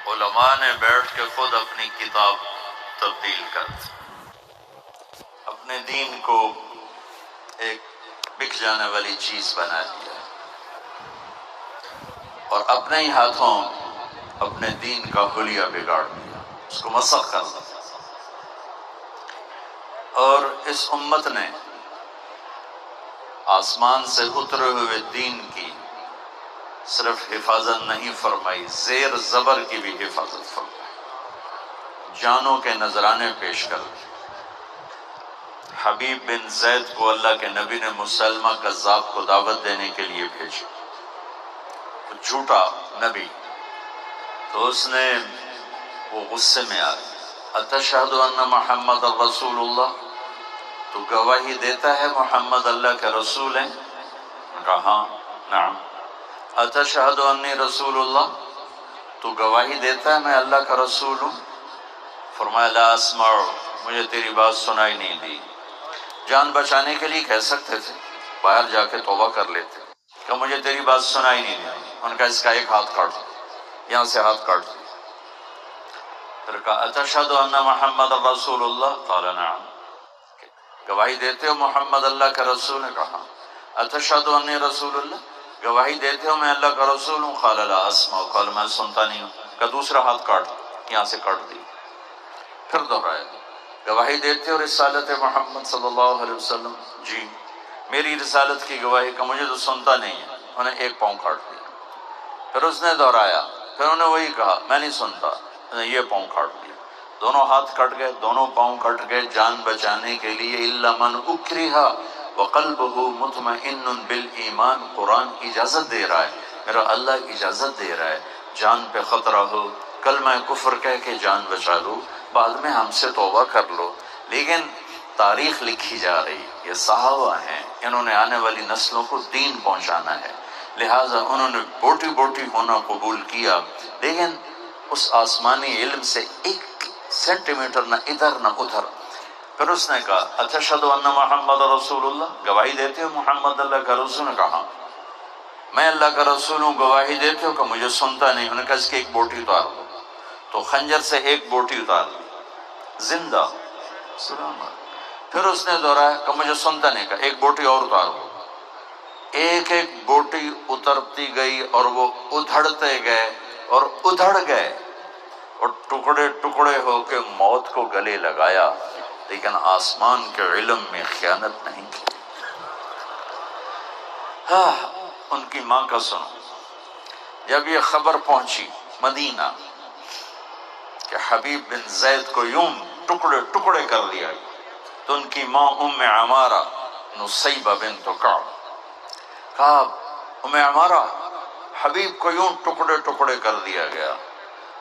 علماء نے بیٹھ کے خود اپنی کتاب تبدیل کر دی، اپنے دین کو ایک بک جانے والی چیز بنا دیا اور اپنے ہی ہاتھوں اپنے دین کا حلیہ بگاڑ دیا، اس کو مسخ کر دیا۔ اور اس امت نے آسمان سے اترے ہوئے دین کی صرف حفاظت نہیں فرمائی، زیر زبر کی بھی حفاظت فرمائی، جانوں کے نذرانے پیش کر دی۔ حبیب بن زید کو اللہ کے نبی نے مسلمہ کذاب کو دعوت دینے کے لیے بھیجا، وہ جھوٹا نبی، تو اس نے وہ غصے میں آ گیا، اتشہد ان محمد رسول اللہ، تو گواہی دیتا ہے محمد اللہ کے رسول ہیں؟ کہا ہاں نعم۔ اتشہد انی رسول اللہ، تو گواہی دیتا ہے میں اللہ کا رسول ہوں؟ فرمایا لا اسمع، مجھے تیری بات سنائی نہیں دی۔ جان بچانے کے لیے کہہ سکتے تھے، باہر جا کے توبہ کر لیتے کہ مجھے تیری بات سنائی نہیں دی۔ ان کا اس کا ایک ہاتھ کاٹ دو، یہاں سے ہاتھ کاٹ دو۔ پھر کہا اتشہد ان محمد رسول اللہ، قال نعم، گواہی دیتے ہو محمد اللہ کا رسول ہے؟ کہا اتشہد انی رسول اللہ، گواہی دیتے ہو میں اللہ کا رسول ہوں؟ قال لا اسمع، قال میں سنتا نہیں ہوں۔ کہ دوسرا ہاتھ کاٹ دو، یہاں سے کاٹ دی۔ پھر دہرایا گواہی دیتے ہو رسالت محمد صلی اللہ علیہ وسلم؟ جی۔ میری رسالت کی گواہی کا مجھے تو سنتا نہیں ہے۔ انہیں ایک پاؤں کاٹ دیا۔ پھر اس نے دہرایا، پھر انہوں نے وہی کہا میں نہیں سنتا، انہیں یہ پاؤں کاٹ دیا۔ دونوں ہاتھ کٹ گئے، دونوں پاؤں کٹ گئے جان بچانے کے لیے۔ الا من اکرہ وقلبہ مطمئن بالایمان، قرآن اجازت دے رہا ہے، میرا اللہ اجازت دے رہا ہے، جان پہ خطرہ ہو کلمہ کفر کہہ کے جان بچا لو، بعد میں ہم سے توبہ کر لو۔ لیکن تاریخ لکھی جا رہی، یہ صحابہ ہیں، انہوں نے آنے والی نسلوں کو دین پہنچانا ہے، لہٰذا انہوں نے بوٹی بوٹی ہونا قبول کیا، لیکن اس آسمانی علم سے ایک سینٹی میٹر نہ ادھر نہ ادھر۔ پھر اس نے کہا اتشہد ان محمد رسول اللہ، گواہی دیتے ہو محمد اللہ کا رسول؟ نے کہا میں اللہ کا رسول ہوں، گواہی دیتے ہو؟ کہ مجھے سنتا نہیں۔ انہوں نے کہا اس کی ایک بوٹی اتار دو، تو خنجر سے ایک بوٹی اتار دی، زندہ۔ سلام علیکم۔ پھر اس نے دہرایا کہ مجھے سنتا نہیں، کہا ایک بوٹی اور اتار دو۔ ایک ایک بوٹی اترتی گئی اور وہ ادھڑتے گئے اور ادھڑ گئے اور ٹکڑے ٹکڑے ہو کے موت کو گلے لگایا، لیکن آسمان کے علم میں خیانت نہیں کی۔ ان کی ماں کا سنو، جب یہ خبر پہنچی مدینہ کہ حبیب بن زید کو یوں ٹکڑے ٹکڑے کر دیا گیا، تو ان کی ماں ام عمارہ نصیبہ بنت کعب، کہا ام عمارہ حبیب کو یوں ٹکڑے ٹکڑے کر دیا گیا،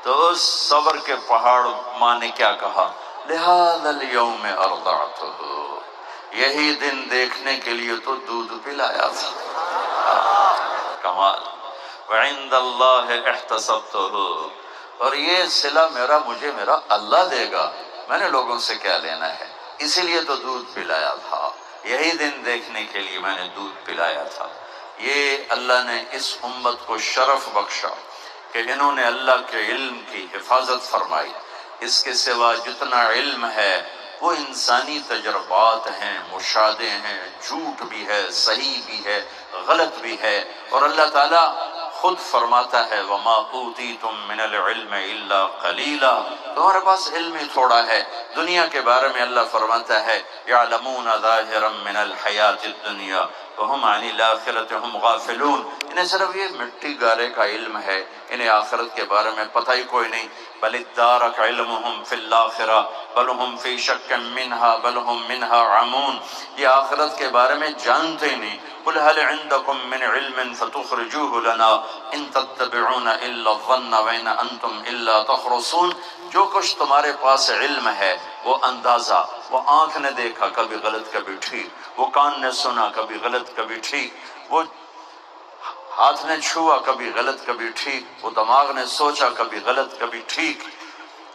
تو اس صبر کے پہاڑ ماں نے کیا کہا، لہذا اليوم ارضعتہ، یہی دن دیکھنے کے لیے تو دودھ پلایا تھا۔ کمال۔ وعند اللہ احتسبتہ، اور یہ صلہ مجھے میرا اللہ دے گا، میں نے لوگوں سے کیا لینا ہے، اسی لیے تو دودھ پلایا تھا، یہی دن دیکھنے کے لیے میں نے دودھ پلایا تھا۔ یہ اللہ نے اس امت کو شرف بخشا کہ انہوں نے اللہ کے علم کی حفاظت فرمائی۔ اس کے سوا جتنا علم ہے وہ انسانی تجربات ہیں، مشاہدے ہیں، جھوٹ بھی ہے، صحیح بھی ہے، غلط بھی ہے، اور اللہ تعالیٰ خود فرماتا ہے وَمَا أُوتِيتُم مِّنَ الْعِلْمِ إِلَّا قَلِيلًا، تمہارے پاس علم ہی تھوڑا ہے۔ دنیا کے بارے میں اللہ فرماتا ہے يَعْلَمُونَ ظَاهِرًا مِّنَ الْحَيَاةِ الدُّنْيَا وَهُمْ عَنِ الْآخِرَةِ هُمْ غَافِلُونَ، انہیں صرف یہ مٹی گارے کا علم ہے، انہیں آخرت کے بارے میں پتہ ہی کوئی نہیں۔ بل ادارک علمہم فی الآخرہ بل ہم فی شک منہا بل ہم منہا عمون، یہ آخرت کے بارے میں جانتے ہی نہیں۔ قل هل عندکم من علم فتخرجوه لنا ان تتبعون الا الظن وان انتم الا تخرصون، جو کچھ تمہارے پاس علم ہے وہ اندازہ، وہ آنکھ نے دیکھا کبھی غلط کبھی ٹھیک، وہ کان نے سنا کبھی غلط کبھی ٹھیک، وہ ہاتھ نے چھوا کبھی غلط کبھی ٹھیک، وہ دماغ نے سوچا کبھی غلط کبھی ٹھیک،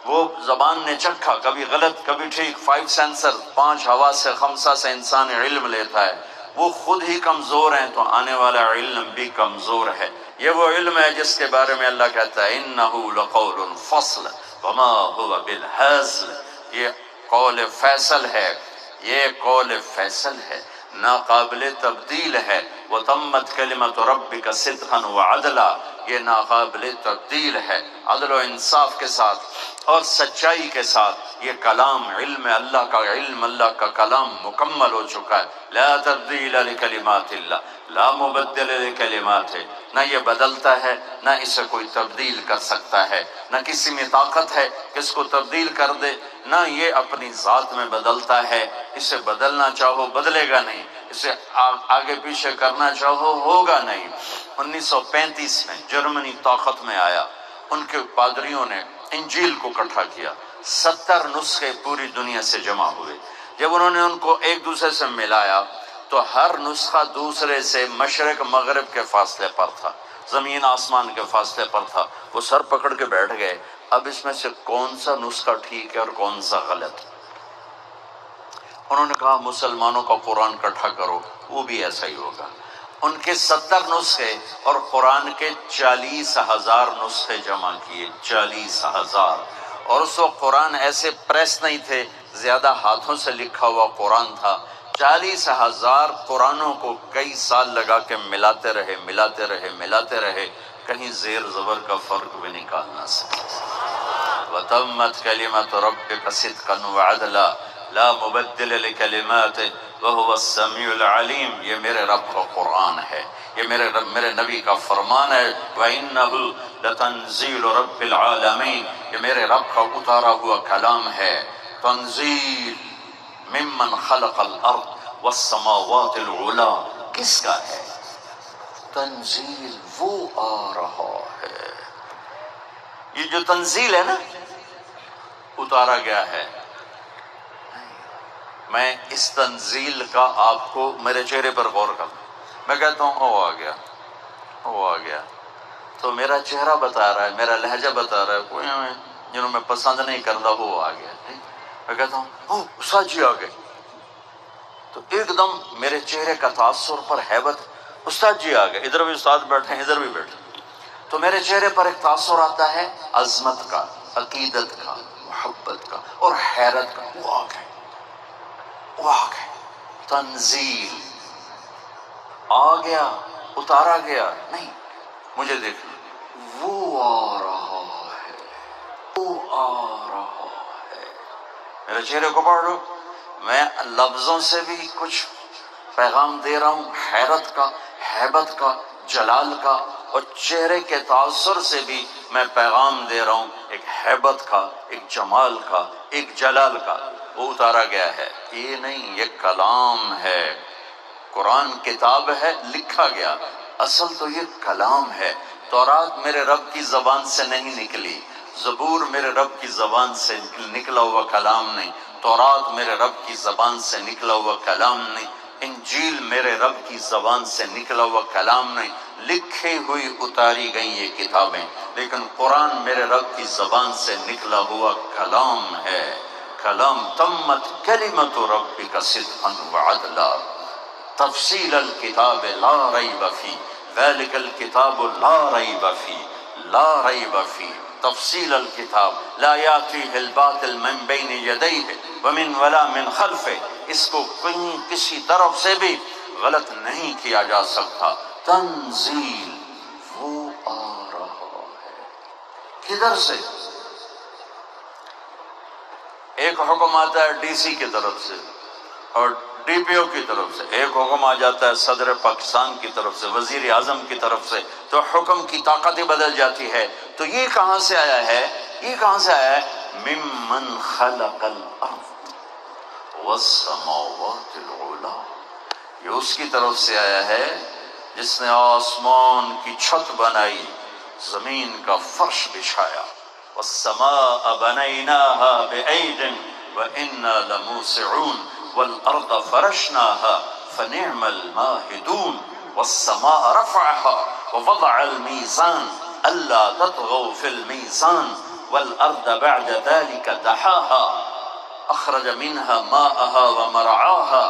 وہ زبان نے چکھا کبھی غلط کبھی ٹھیک۔ 5 سینسر، 5 حواس سے خمسہ سے انسان علم لیتا ہے، وہ خود ہی کمزور ہیں تو آنے والا علم بھی کمزور ہے۔ یہ وہ علم ہے جس کے بارے میں اللہ کہتا ہے انَّهُ لَقَوْلٌ فَصْلٌ وَمَا هُوَ بِالْهَزْلِ، یہ قول فیصل ہے، یہ قول فیصل ہے، ناقابل تبدیل ہے۔ وَتَمَّتْ كَلِمَةُ رَبِّكَ صِدْقًا وَعَدْلًا، یہ ناقابل تبدیل ہے عدل و انصاف کے ساتھ اور سچائی کے ساتھ۔ یہ کلام علم اللہ کا، علم اللہ کا کلام مکمل ہو چکا ہے۔ لا تبدیل لکلمات اللہ، لا مبدل لکلمات، نہ یہ بدلتا ہے نہ اسے کوئی تبدیل کر سکتا ہے، نہ کسی میں طاقت ہے کہ اس کو تبدیل کر دے، نہ یہ اپنی ذات میں بدلتا ہے، اسے بدلنا چاہو بدلے گا نہیں، اسے آگے پیچھے کرنا چاہو ہوگا نہیں۔ 1935 میں جرمنی طاقت میں آیا، ان کے پادریوں نے انجیل کو اکٹھا کیا، 70 نسخے پوری دنیا سے جمع ہوئے۔ جب انہوں نے ان کو ایک دوسرے سے ملایا تو ہر نسخہ دوسرے سے مشرق مغرب کے فاصلے پر تھا، زمین آسمان کے فاصلے پر تھا۔ وہ سر پکڑ کے بیٹھ گئے، اب اس میں سے کون سا نسخہ ٹھیک ہے اور کون سا غلط؟ انہوں نے کہا مسلمانوں کا قرآن اکٹھا کرو، وہ بھی ایسا ہی ہوگا۔ ان کے 70 نسخے اور قرآن کے 40,000 نسخے جمع کیے، 40,000۔ اور اس وقت قرآن ایسے پریس نہیں تھے، زیادہ ہاتھوں سے لکھا ہوا قرآن تھا۔ 40,000 قرآنوں کو کئی سال لگا کے ملاتے رہے، کہیں زیر زبر کا فرق بھی نکال نہ سکے۔ وَتَمَّتْ كَلِمَةُ رَبِّكَ صِدْقًا وَعَدْلًا لا مبدل لکلماتہ وَهُوَ السَّمِيعُ الْعَلِيمُ، یہ میرے رب کا قرآن ہے، یہ میرے نبی کا فرمان ہے۔ وَإِنَّهُ لَتَنزِيلُ رَبِّ الْعَالَمِينَ، یہ میرے رب کا اتارا ہوا کلام ہے۔ تنزیل ممن خلق الارض والسماوات العلا، کس کا ہے؟ تنزیل وہ آ رہا ہے، یہ جو تنزیل ہے نا، اتارا گیا ہے۔ میں اس تنزیل کا آپ کو میرے چہرے پر غور کرتا ہوں، میں کہتا ہوں وہ آ گیا تو میرا چہرہ بتا رہا ہے، میرا لہجہ بتا رہا ہے، کوئی جنہوں میں پسند نہیں کرتا وہ آ گیا۔ میں کہتا ہوں استاد جی آ گئے، تو ایک دم میرے چہرے کا تاثر پر ہیبت، استاد جی آ گئے، ادھر بھی استاد بیٹھے ہیں ادھر بھی بیٹھے، تو میرے چہرے پر ایک تاثر آتا ہے عظمت کا، عقیدت کا، محبت کا اور حیرت کا۔ وہ آ گئے، تنزیل آ گیا، اتارا گیا نہیں، مجھے دیکھنا، وہ آ رہا ہے، وہ آ رہا ہے۔ میرے چہرے کو پڑھ لو، میں لفظوں سے بھی کچھ پیغام دے رہا ہوں، حیرت کا، ہیبت کا، جلال کا، اور چہرے کے تاثر سے بھی میں پیغام دے رہا ہوں، ایک ہیبت کا، ایک جمال کا، ایک جلال کا۔ وہ اتارا گیا ہے، یہ نہیں، یہ کلام ہے۔ قرآن کتاب ہے، لکھا گیا، اصل تو یہ کلام ہے۔ تورات میرے رب کی زبان سے نہیں نکلی، زبور میرے رب کی زبان سے نکلا ہوا کلام نہیں، تورات میرے رب کی زبان سے نکلا ہوا کلام نہیں، انجیل میرے رب کی زبان سے نکلا ہوا کلام نہیں، لکھی ہوئی اتاری گئی یہ کتابیں، لیکن قرآن میرے رب کی زبان سے نکلا ہوا کلام ہے۔ کلام تمت کلمۃ ربک صدقا وعدلا تفصیل الکتاب لا ریب فیہ ذلک الکتاب لا ریب فیہ لا ریب فیہ تفصیل الکتاب لا یاتیہ الباطل من بین یدیہ ومن ولا من خلفہ، اس کو کہیں کسی طرف سے بھی غلط نہیں کیا جا سکتا۔ تنزیل وہ آ رہا ہے، کدھر سے؟ ایک حکم آتا ہے ڈی سی کی طرف سے اور ڈی پی او کی طرف سے، ایک حکم آ جاتا ہے صدر پاکستان کی طرف سے، وزیر اعظم کی طرف سے، تو حکم کی طاقت بدل جاتی ہے۔ تو یہ کہاں سے آیا ہے؟ یہ کہاں سے آیا ہے؟ ممن خلق الارض والسماوات العلا، یہ اس کی طرف سے آیا ہے جس نے آسمان کی چھت بنائی، زمین کا فرش بچھایا، والسماء بنيناها بأيد وإنا لموسعون والأرض فرشناها فنعم الماهدون والسماء رفعها ووضع الميزان ألا تطغوا في الميزان والأرض بعد ذلك دحاها أخرج منها ماءها ومرعاها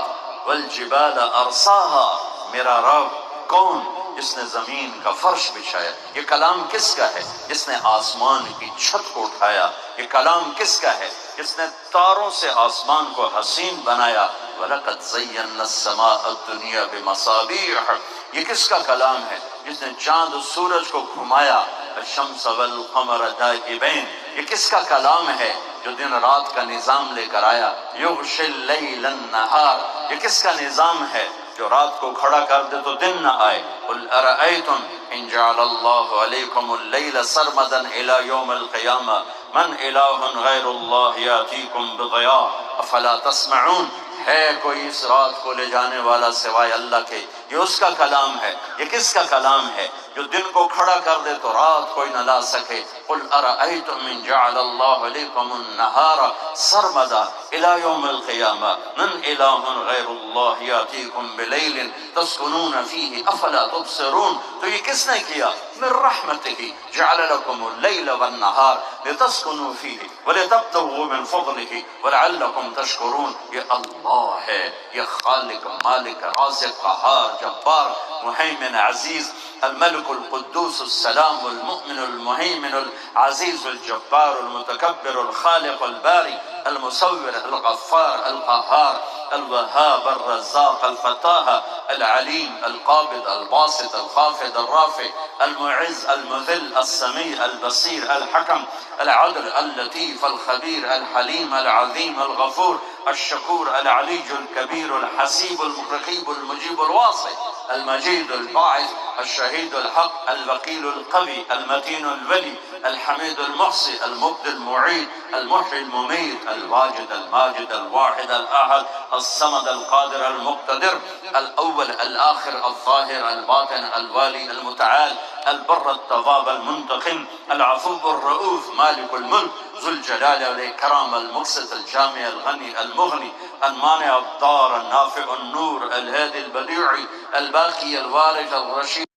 والجبال أرساها۔ میرا رب کون؟ جس نے زمین کا فرش بچھایا. یہ کلام کس کا ہے؟ جس نے آسمان کی چھت کو اٹھایا. یہ کلام کس کا ہے؟ جس نے تاروں سے آسمان کو حسین بنایا. وَلَقَدْ زَيَّنَّا السَّمَاءَ الدُّنْيَا بِمَصَابِيحَ. یہ کس کا کلام ہے؟ جس نے چاند و سورج کو گھمایا. الشمس والقمر دائبین. یہ کس کا کلام ہے جو دن رات کا نظام لے کر آیا؟ یغشی اللیل النہار. یہ کس کا نظام ہے جو رات کو کھڑا کر دے تو دن نہ آئے؟ قل ارأیتم ان جعل اللہ علیکم اللیل سرمدا الی یوم القیامہ من الہ غیر اللہ یاتیکم بضیاء افلا تسمعون. ہے کوئی اس رات کو لے جانے والا سوائے اللہ کے؟ یہ اس کا کلام ہے. یہ کس کا کلام ہے جو دن کو کھڑا کر دے تو رات کوئی نہ لا سکے؟ قل ارأیتم ان جعل اللہ علیکم النہار سرمدا الی یوم القیامہ من الہ غیر اللہ یاتیکم بلیل تسکنون فیہ افلا تبصرون. تو یہ کس نے کیا؟ من رحمتہ جعل لکم اللیل والنہار لتسکنوا فیہ ولتبتغوا من فضلہ ولعلکم تشکرون. یہ اللہ ہے. یہ خالق، مالک، رازق، قہار، جبار، مہیمن، عزیز، الملك القدوس السلام المؤمن المهيمن العزيز الجبار المتكبر الخالق الباري المصور الغفار القهار الوهاب الرزاق الفتاح العليم القابض الباسط الخافض الرافع المعز المذل السميع البصير الحكم العدل اللطيف الخبير الحليم العظيم الغفور الشكور العلي الكبير الحسيب الرقيب المجيب الواصي المجيد الباعث الشهيد الحق الوكيل القوي المتين الولي الحميد المحصي المبدي المعيد المحيي المميت الواجد الماجد الواحد الأحد الصمد القادر المقتدر الأول الآخر الظاهر الباطن الوالي المتعال البر التواب المنتقم العفو الرؤوف مالك الملك ذو الجلال والإكرام المقسط الجامع الغني المغني المانع الضار النافع النور الهادي البديع الباقي الوارث الرشيد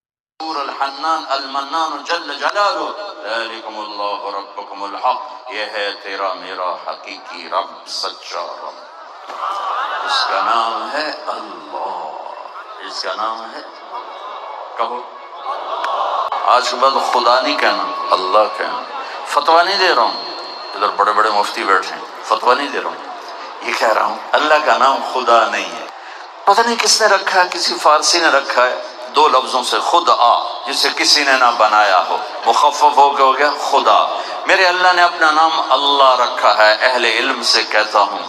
الحنان المنان جل جلالہ. ذالکم اللہ ربکم الحق. یہ ہے تیرا میرا حقیقی رب، سچا رب. اس کا نام ہے اللہ. اس کا نام ہے، کہو آج کے بعد خدا نہیں کہنا، اللہ کہنا. فتویٰ نہیں دے رہا ہوں، ادھر بڑے بڑے مفتی بیٹھے ہیں، فتویٰ نہیں دے رہا ہوں، یہ کہہ رہا ہوں اللہ کا نام خدا نہیں ہے. پتہ نہیں کس نے رکھا ہے، کسی فارسی نے رکھا ہے دو لفظوں سے، خدا، جسے کسی نے نہ بنایا ہو، مخفف ہو کے ہو گیا خدا. میرے اللہ نے اپنا نام اللہ رکھا ہے. اہل علم سے کہتا ہوں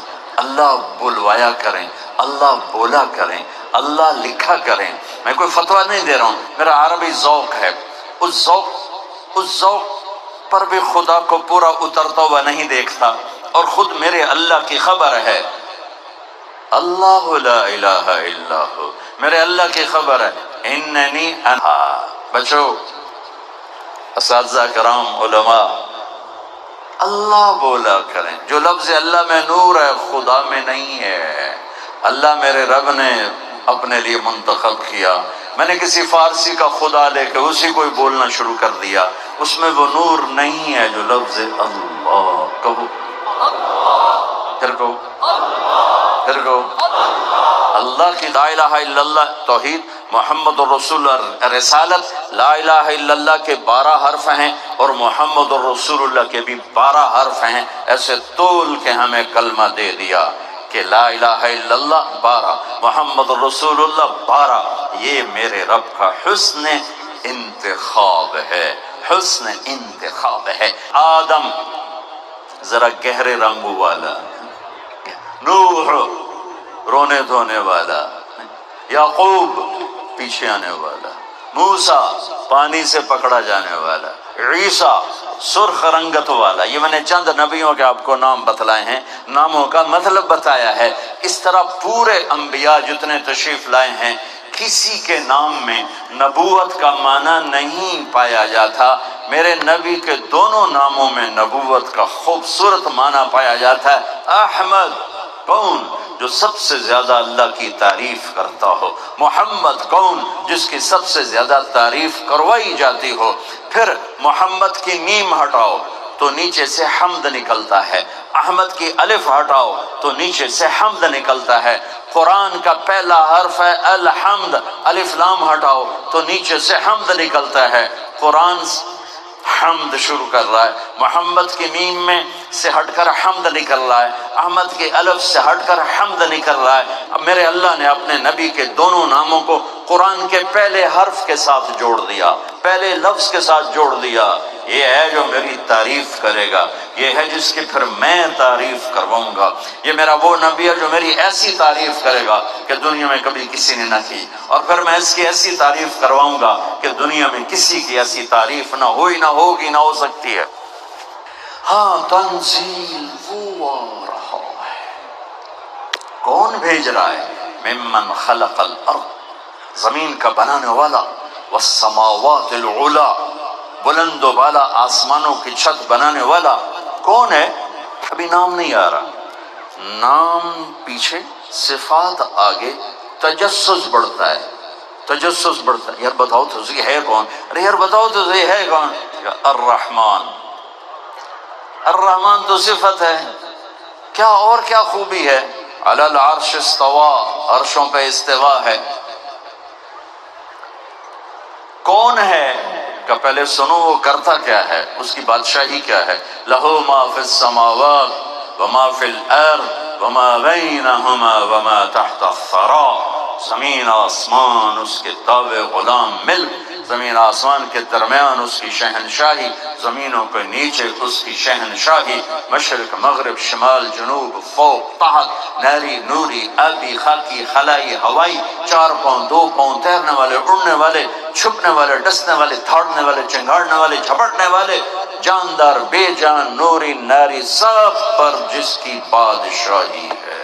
اللہ بلوایا کریں، اللہ بولا کریں، اللہ لکھا کریں. میں کوئی فتویٰ نہیں دے رہا ہوں، میرا عربی ذوق ہے. اس ذوق پر بھی خدا کو پورا اترتا ہوا نہیں دیکھتا. اور خود میرے اللہ کی خبر ہے، اللہ لا الہ الا ہو. میرے اللہ کی خبر ہے، اننی انا. بچو، اساتذہ کرام، علماء، اللہ بولا کریں. جو لفظ اللہ میں نور ہے، خدا میں نہیں ہے. اللہ میرے رب نے اپنے لیے منتخب کیا. میں نے کسی فارسی کا خدا لے کے اسی کو ہی بولنا شروع کر دیا. اس میں وہ نور نہیں ہے جو لفظ اللہ. کہو، پھر کہو، پھر کہو. اللہ کی لا الہ الا اللہ توحید، محمد الرسول رسالت. لا الہ الا اللہ کے 12 حرف ہیں اور محمد الرسول اللہ کے بھی 12 حرف ہیں. ایسے تول کے ہمیں کلمہ دے دیا کہ لا الہ الا اللہ 12، محمد الرسول اللہ 12. یہ میرے رب کا حسن انتخاب ہے، حسن انتخاب ہے. آدم ذرا گہرے رنگوں والا، نوح رونے دھونے والا، یعقوب پیچھے آنے والا، موسیٰ پانی سے پکڑا جانے والا، عیسیٰ سرخ رنگت والا. یہ میں نے چند نبیوں کے آپ کو نام بتلائے ہیں، ناموں کا مطلب بتایا ہے. اس طرح پورے انبیاء جتنے تشریف لائے ہیں، کسی کے نام میں نبوت کا معنی نہیں پایا جاتا. میرے نبی کے دونوں ناموں میں نبوت کا خوبصورت معنی پایا جاتا ہے. احمد کون؟ جو سب سے زیادہ اللہ کی تعریف کرتا ہو. محمد کون؟ جس کی سب سے زیادہ تعریف کروائی جاتی ہو. پھر محمد کی میم ہٹاؤ تو نیچے سے حمد نکلتا ہے، احمد کی الف ہٹاؤ تو نیچے سے حمد نکلتا ہے، قرآن کا پہلا حرف ہے الحمد، الف لام ہٹاؤ تو نیچے سے حمد نکلتا ہے، قرآن حمد شروع کر رہا ہے، محمد کی میم میں سے ہٹ کر حمد نکل رہا ہے، احمد کے الف سے ہٹ کر حمد نکل رہا ہے۔ اب میرے اللہ نے اپنے نبی کے دونوں ناموں کو قرآن کے پہلے حرف کے ساتھ جوڑ دیا، پہلے لفظ کے ساتھ جوڑ دیا۔ یہ ہے جو میری تعریف کرے گا، یہ ہے جس کی پھر میں تعریف کرواؤں گا، یہ میرا وہ نبی ہے جو میری ایسی تعریف کرے گا کہ دنیا میں کبھی کسی نے نہ کی، اور پھر میں اس کی ایسی تعریف کرواؤں گا کہ دنیا میں کسی کی ایسی تعریف نہ ہوئی، نہ ہوگی، نہ ہو سکتی ہے۔ ہاں تنزیل وہ آ رہا ہے، کون بھیج رہا ہے؟ ممن خلق الارض، زمین کا بنانے والا، والسماوات العلا، بلند و بالا آسمانوں کی چھت بنانے والا کون ہے؟ ابھی نام نہیں آ رہا، نام پیچھے، صفات آگے، تجسس بڑھتا ہے، تجسس بڑھتا ہے۔ یار بتاؤ تو صحیح ہے کون؟ ارے یار بتاؤ تو صحیح ہے کون؟ الرحمن، الرحمن تو صفت ہے، کیا اور کیا خوبی ہے؟ علی العرش استوا، عرشوں پہ استوا ہے۔ کون ہے کہ پہلے سنو وہ کرتا کیا ہے، اس کی بادشاہی کیا ہے؟ لہو ما فی السماوات وما فی الارض وما بینہما وما تحت الثری، زمین آسمان اس کے تابع غلام ملک، زمین آسمان کے درمیان اس کی شہنشاہی، زمینوں کے نیچے اس کی شہنشاہی، مشرق مغرب شمال جنوب فوق تحت، ناری نوری آبی خاکی خلائی ہوائی، 4 پاؤں 2 پاؤں، تیرنے والے اڑنے والے، چھپنے والے ڈسنے والے، تھاڑنے والے چنگاڑنے والے جھپٹنے والے، جاندار بے جان نوری ناری، سب پر جس کی بادشاہی ہے۔